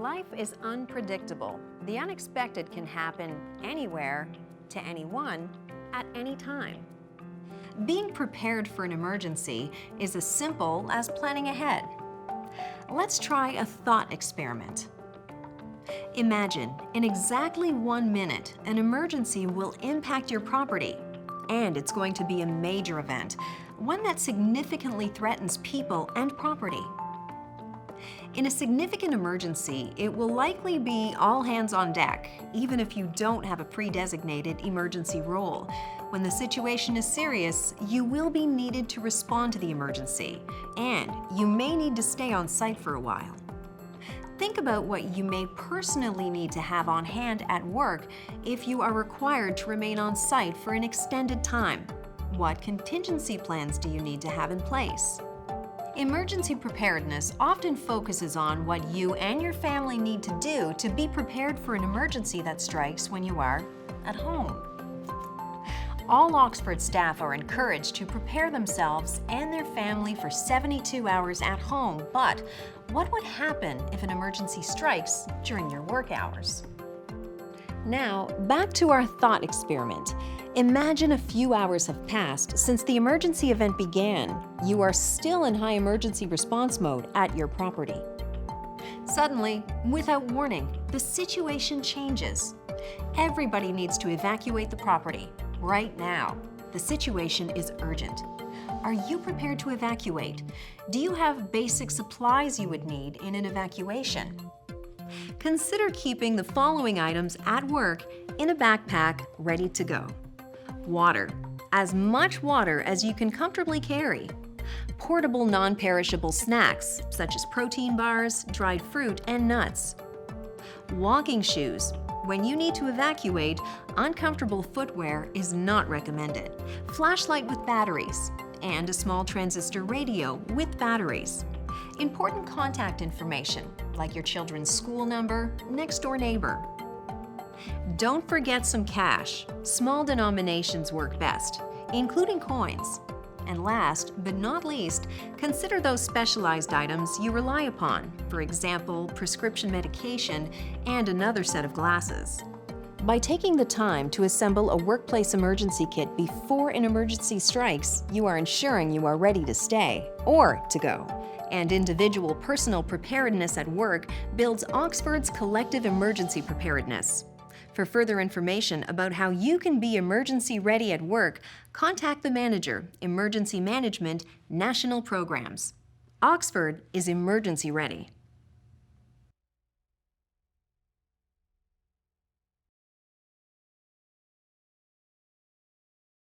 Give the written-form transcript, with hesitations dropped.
Life is unpredictable. The unexpected can happen anywhere, to anyone, at any time. Being prepared for an emergency is as simple as planning ahead. Let's try a thought experiment. Imagine, in exactly 1 minute, an emergency will impact your property, and it's going to be a major event, one that significantly threatens people and property. In a significant emergency, it will likely be all hands on deck, even if you don't have a pre-designated emergency role. When the situation is serious, you will be needed to respond to the emergency, and you may need to stay on site for a while. Think about what you may personally need to have on hand at work if you are required to remain on site for an extended time. What contingency plans do you need to have in place? Emergency preparedness often focuses on what you and your family need to do to be prepared for an emergency that strikes when you are at home. All Oxford staff are encouraged to prepare themselves and their family for 72 hours at home, but what would happen if an emergency strikes during your work hours? Now, back to our thought experiment. Imagine a few hours have passed since the emergency event began. You are still in high emergency response mode at your property. Suddenly, without warning, the situation changes. Everybody needs to evacuate the property right now. The situation is urgent. Are you prepared to evacuate? Do you have basic supplies you would need in an evacuation? Consider keeping the following items at work in a backpack ready to go. Water, as much water as you can comfortably carry. Portable non-perishable snacks, such as protein bars, dried fruit, and nuts. Walking shoes. When you need to evacuate, uncomfortable footwear is not recommended. Flashlight with batteries, and a small transistor radio with batteries. Important contact information, like your children's school number, next-door neighbor. Don't forget some cash. Small denominations work best, including coins. And last but not least, consider those specialized items you rely upon, for example, prescription medication and another set of glasses. By taking the time to assemble a workplace emergency kit before an emergency strikes, you are ensuring you are ready to stay or to go. And individual personal preparedness at work builds Oxford's collective emergency preparedness. For further information about how you can be emergency ready at work, contact the manager, Emergency Management, National Programs. Oxford is emergency ready.